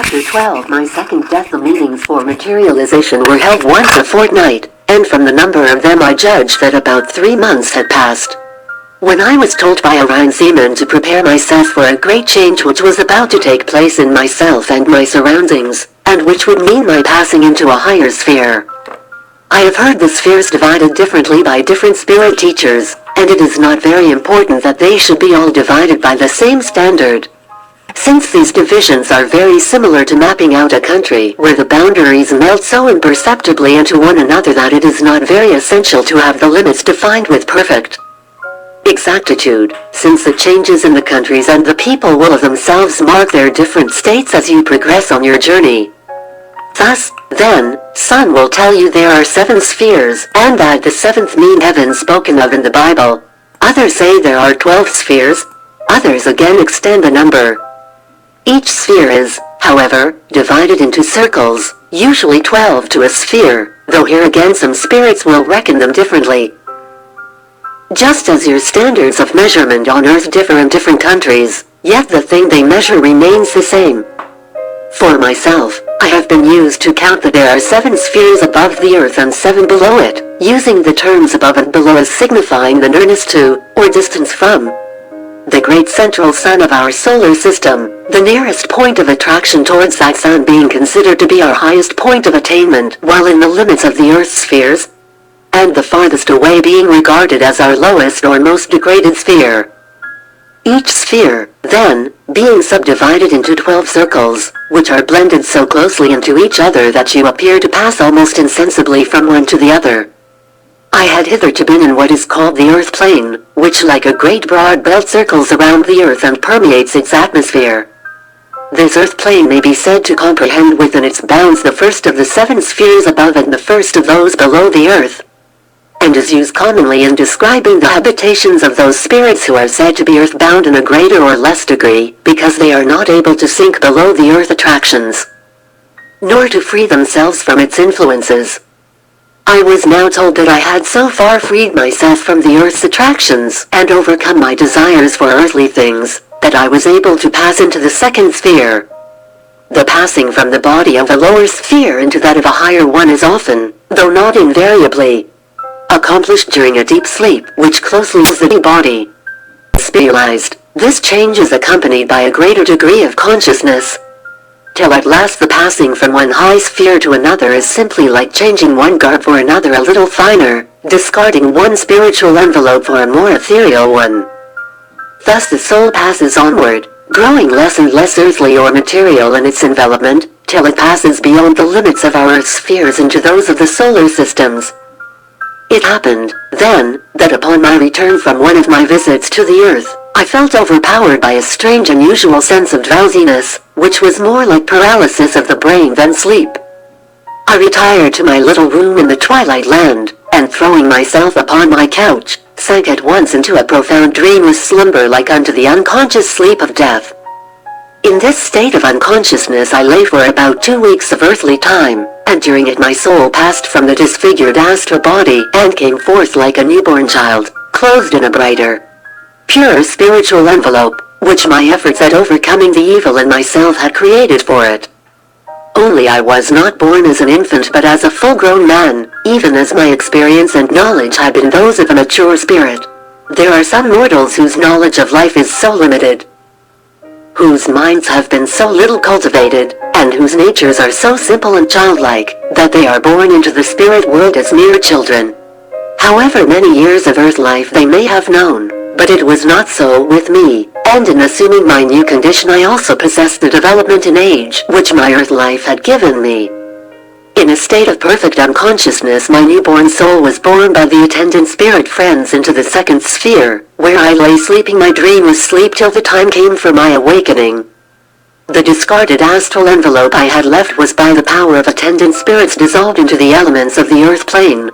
Chapter 12 My second death. The meetings for materialization were held once a fortnight, and from the number of them I judged that about 3 months had passed. When I was told by a Rhine seaman to prepare myself for a great change which was about to take place in myself and my surroundings, and which would mean my passing into a higher sphere. I have heard the spheres divided differently by different spirit teachers, and it is not very important that they should be all divided by the same standard. Since these divisions are very similar to mapping out a country where the boundaries melt so imperceptibly into one another that it is not very essential to have the limits defined with perfect exactitude, since the changes in the countries and the people will of themselves mark their different states as you progress on your journey. Thus, then, Sun will tell you there are 7 spheres, and that the 7th mean heaven spoken of in the Bible. Others say there are 12 spheres. Others again extend the number. Each sphere is, however, divided into circles, usually 12 to a sphere, though here again some spirits will reckon them differently. Just as your standards of measurement on Earth differ in different countries, yet the thing they measure remains the same. For myself, I have been used to count that there are 7 spheres above the Earth and 7 below it, using the terms above and below as signifying the nearness to, or distance from, the great central sun of our solar system, the nearest point of attraction towards that sun being considered to be our highest point of attainment while in the limits of the Earth's spheres, and the farthest away being regarded as our lowest or most degraded sphere. Each sphere, then, being subdivided into 12 circles, which are blended so closely into each other that you appear to pass almost insensibly from one to the other. I had hitherto been in what is called the Earth plane, which like a great broad belt circles around the Earth and permeates its atmosphere. This Earth plane may be said to comprehend within its bounds the first of the 7 spheres above and the first of those below the Earth, and is used commonly in describing the habitations of those spirits who are said to be earthbound in a greater or less degree, because they are not able to sink below the Earth attractions, nor to free themselves from its influences. I was now told that I had so far freed myself from the Earth's attractions and overcome my desires for earthly things, that I was able to pass into the 2nd sphere. The passing from the body of a lower sphere into that of a higher one is often, though not invariably, accomplished during a deep sleep, which closely is the body. Spiritualized, this change is accompanied by a greater degree of consciousness, till at last the passing from one high sphere to another is simply like changing one garb for another a little finer, discarding one spiritual envelope for a more ethereal one. Thus the soul passes onward, growing less and less earthly or material in its envelopment, till it passes beyond the limits of our Earth spheres into those of the solar systems. It happened, then, that upon my return from one of my visits to the Earth, I felt overpowered by a strange unusual sense of drowsiness, which was more like paralysis of the brain than sleep. I retired to my little room in the twilight land, and throwing myself upon my couch, sank at once into a profound dreamless slumber like unto the unconscious sleep of death. In this state of unconsciousness I lay for about 2 weeks of earthly time, and during it my soul passed from the disfigured astral body and came forth like a newborn child, clothed in a brighter, purer spiritual envelope, which my efforts at overcoming the evil in myself had created for it. Only I was not born as an infant but as a full-grown man, even as my experience and knowledge had been those of a mature spirit. There are some mortals whose knowledge of life is so limited, whose minds have been so little cultivated, and whose natures are so simple and childlike, that they are born into the spirit world as mere children. However many years of earth life they may have known, but it was not so with me, and in assuming my new condition I also possessed the development in age which my earth life had given me. In a state of perfect unconsciousness my newborn soul was borne by the attendant spirit friends into the 2nd sphere, where I lay sleeping my dreamless sleep till the time came for my awakening. The discarded astral envelope I had left was by the power of attendant spirits dissolved into the elements of the earth plane.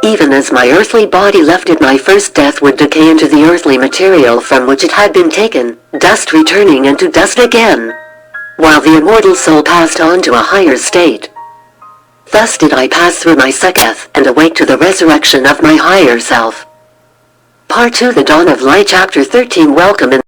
Even as my earthly body left it, my first death would decay into the earthly material from which it had been taken, dust returning into dust again, while the immortal soul passed on to a higher state. Thus did I pass through my 2nd death and awake to the resurrection of my higher self. Part 2 The Dawn of Light Chapter 13 Welcome in